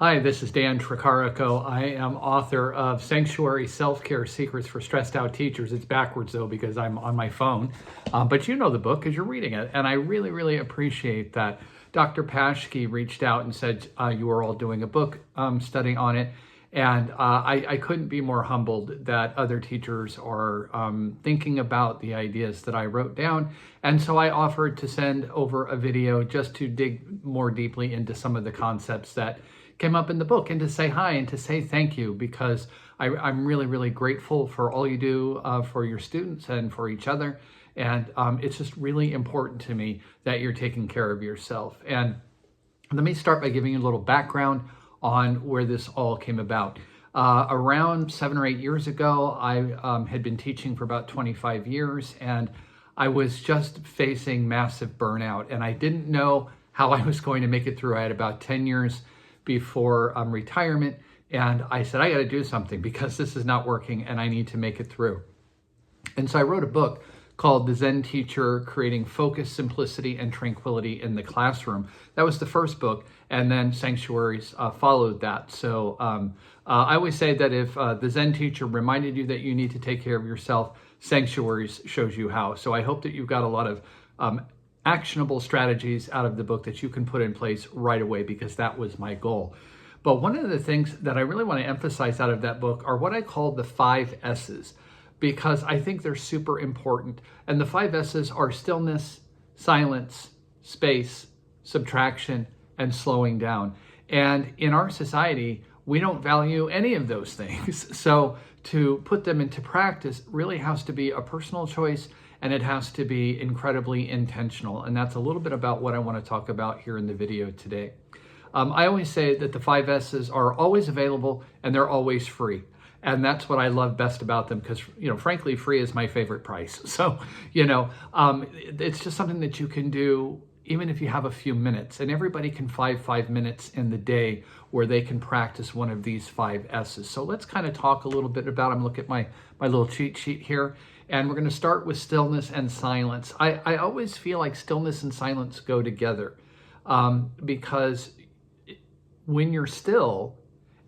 Hi, this is Dan Tricarico. I am author of Sanctuary Self-Care Secrets for Stressed Out Teachers. It's backwards though because I'm on my phone, but you know the book because you're reading it. And I really, really appreciate that. Dr. Paschke reached out and said you were all doing a book study on it. And I couldn't be more humbled that other teachers are thinking about the ideas that I wrote down. And so I offered to send over a video just to dig more deeply into some of the concepts that came up in the book and to say hi and to say thank you, because I'm really, really grateful for all you do for your students and for each other. And it's just really important to me that you're taking care of yourself. And let me start by giving you a little background on where this all came about. Around 7 or 8 years ago, I had been teaching for about 25 years, and I was just facing massive burnout, and I didn't know how I was going to make it through. I had about 10 years before retirement, and I said, I got to do something because this is not working and I need to make it through. And so I wrote a book called The Zen Teacher, Creating Focus, Simplicity, and Tranquility in the Classroom. That was the first book, and then Sanctuaries followed that. So I always say that if The Zen Teacher reminded you that you need to take care of yourself, Sanctuaries shows you how. So I hope that you've got a lot of actionable strategies out of the book that you can put in place right away, because that was my goal. But one of the things that I really want to emphasize out of that book are what I call the 5 S's, because I think they're super important. And the 5 S's are stillness, silence, space, subtraction, and slowing down. And in our society, we don't value any of those things. So to put them into practice really has to be a personal choice, and it has to be incredibly intentional. And that's a little bit about what I want to talk about here in the video today. I always say that the 5 S's are always available and they're always free. And that's what I love best about them, because, frankly, free is my favorite price. So, it's just something that you can do even if you have a few minutes. And everybody can find 5 minutes in the day where they can practice one of these 5 S's. So let's kind of talk a little bit about them. Look at my little cheat sheet here. And we're going to start with stillness and silence. I always feel like stillness and silence go together because when you're still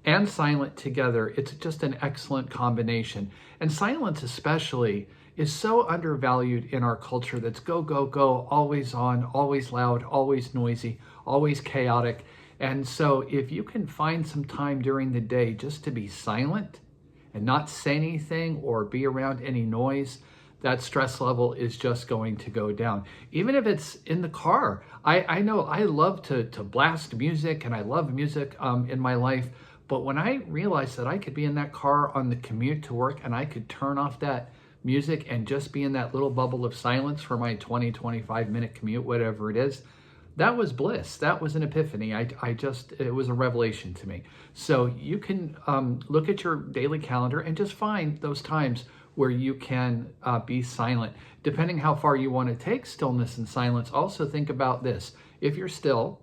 and silent together, it's just an excellent combination. And silence especially is so undervalued in our culture that's go, go, go, always on, always loud, always noisy, always chaotic. And so if you can find some time during the day just to be silent and not say anything or be around any noise, that stress level is just going to go down. Even if it's in the car. I know I love to blast music, and I love music in my life. But when I realized that I could be in that car on the commute to work and I could turn off that music and just be in that little bubble of silence for my 20, 25 minute commute, whatever it is, that was bliss. That was an epiphany. It was a revelation to me. So you can look at your daily calendar and just find those times where you can be silent. Depending how far you want to take stillness and silence, also think about this. If you're still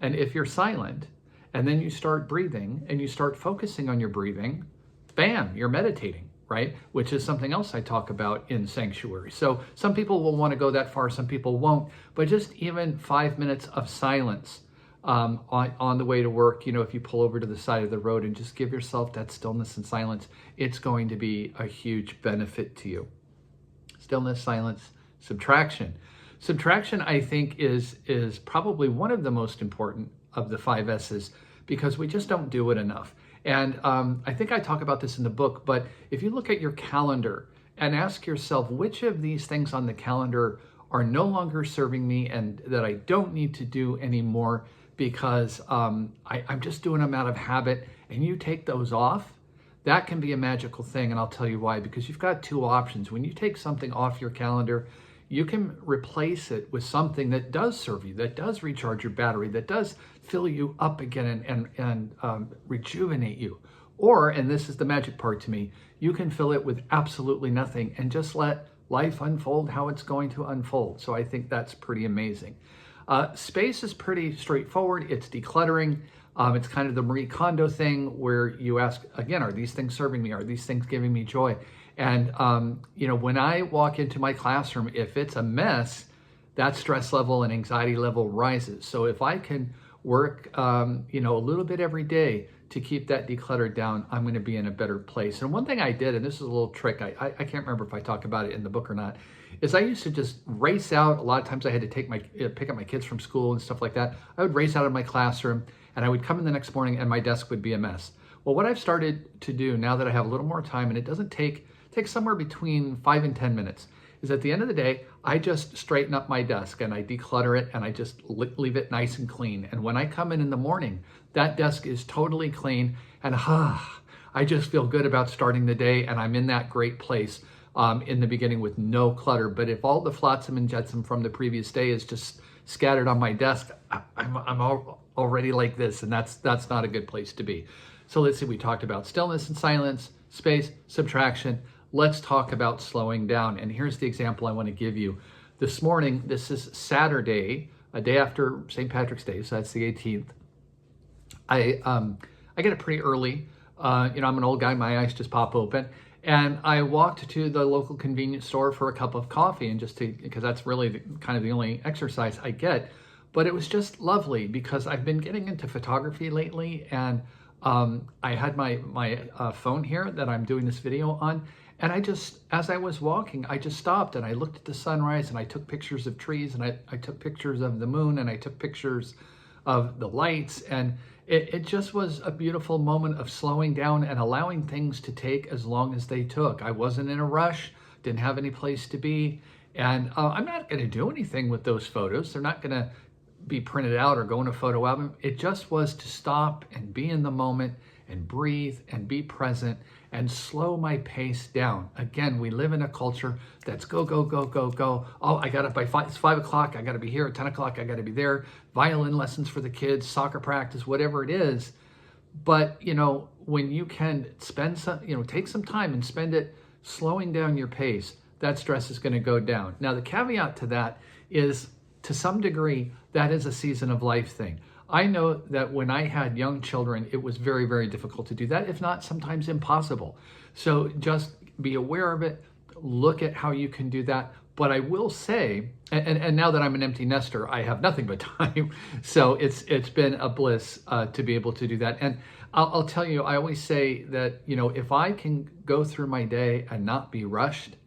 and if you're silent, and then you start breathing and you start focusing on your breathing, bam, you're meditating, right? Which is something else I talk about in Sanctuary. So some people will want to go that far, some people won't, but just even 5 minutes of silence on the way to work, if you pull over to the side of the road and just give yourself that stillness and silence, it's going to be a huge benefit to you. Stillness, silence, subtraction. Subtraction, I think, is probably one of the most important of the 5 S's, because we just don't do it enough. And I think I talk about this in the book, but if you look at your calendar and ask yourself which of these things on the calendar are no longer serving me and that I don't need to do anymore because I'm just doing them out of habit, and you take those off, that can be a magical thing. And I'll tell you why, because you've got 2 options. When you take something off your calendar, you can replace it with something that does serve you, that does recharge your battery, that does fill you up again and rejuvenate you. Or, and this is the magic part to me, you can fill it with absolutely nothing and just let life unfold how it's going to unfold. So I think that's pretty amazing. Space is pretty straightforward. It's decluttering. It's kind of the Marie Kondo thing where you ask, again, are these things serving me? Are these things giving me joy? And, when I walk into my classroom, if it's a mess, that stress level and anxiety level rises. So if I can work, a little bit every day to keep that decluttered down, I'm going to be in a better place. And one thing I did, and this is a little trick, I can't remember if I talk about it in the book or not, is I used to just race out. A lot of times I had to pick up my kids from school and stuff like that. I would race out of my classroom, and I would come in the next morning and my desk would be a mess. Well, what I've started to do now that I have a little more time, and it doesn't take somewhere between 5 and 10 minutes, is at the end of the day, I just straighten up my desk and I declutter it and I just leave it nice and clean. And when I come in the morning, that desk is totally clean, and I just feel good about starting the day, and I'm in that great place in the beginning with no clutter. But if all the flotsam and jetsam from the previous day is just scattered on my desk, I'm already like this, and that's not a good place to be. So let's see, we talked about stillness and silence, space, subtraction. Let's talk about slowing down. And here's the example I want to give you. This morning, this is Saturday, a day after St. Patrick's Day, so that's the 18th. I get up pretty early. I'm an old guy, my eyes just pop open. And I walked to the local convenience store for a cup of coffee, and because that's really kind of the only exercise I get. But it was just lovely because I've been getting into photography lately, and I had my phone here that I'm doing this video on. And as I was walking, I just stopped and I looked at the sunrise, and I took pictures of trees, and I took pictures of the moon, and I took pictures of the lights. And it just was a beautiful moment of slowing down and allowing things to take as long as they took. I wasn't in a rush, didn't have any place to be. And I'm not going to do anything with those photos. They're not going to be printed out or go in a photo album. It just was to stop and be in the moment and breathe and be present and slow my pace down. Again, we live in a culture that's go, go, go, go, go. Oh, I got up by 5, it's 5 o'clock. I got to be here at 10 o'clock. I got to be there. Violin lessons for the kids, soccer practice, whatever it is. But, when you can spend take some time and spend it slowing down your pace, that stress is going to go down. Now, the caveat to that is, to some degree, that is a season of life thing. I know that when I had young children, it was very, very difficult to do that, if not sometimes impossible. So just be aware of it, look at how you can do that. But I will say, and now that I'm an empty nester, I have nothing but time. So it's been a bliss to be able to do that. And I'll tell you, I always say that, if I can go through my day and not be rushed,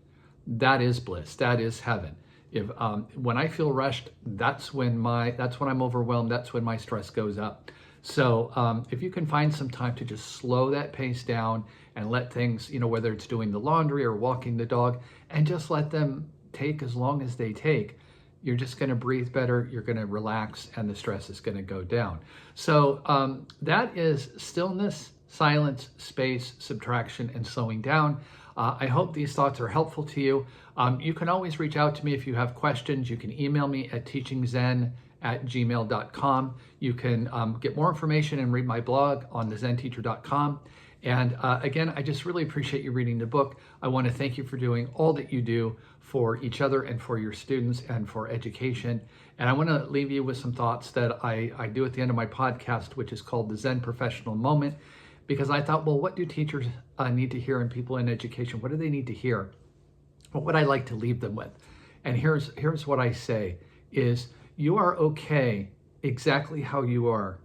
that is bliss, that is heaven. If when I feel rushed, that's when I'm overwhelmed. That's when my stress goes up. So if you can find some time to just slow that pace down and let things, whether it's doing the laundry or walking the dog, and just let them take as long as they take, you're just going to breathe better. You're going to relax, and the stress is going to go down. So that is stillness, silence, space, subtraction, and slowing down. I hope these thoughts are helpful to you. You can always reach out to me if you have questions. You can email me at teachingzen@gmail.com. You can get more information and read my blog on thezenteacher.com. And again, I just really appreciate you reading the book. I want to thank you for doing all that you do for each other and for your students and for education. And I want to leave you with some thoughts that I do at the end of my podcast, which is called the Zen Professional Moment. Because I thought, well, what do teachers need to hear, and people in education? What do they need to hear? What would I like to leave them with? And here's what I say is, you are okay exactly how you are,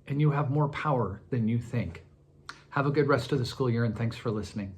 and you have more power than you think. Have a good rest of the school year, and thanks for listening.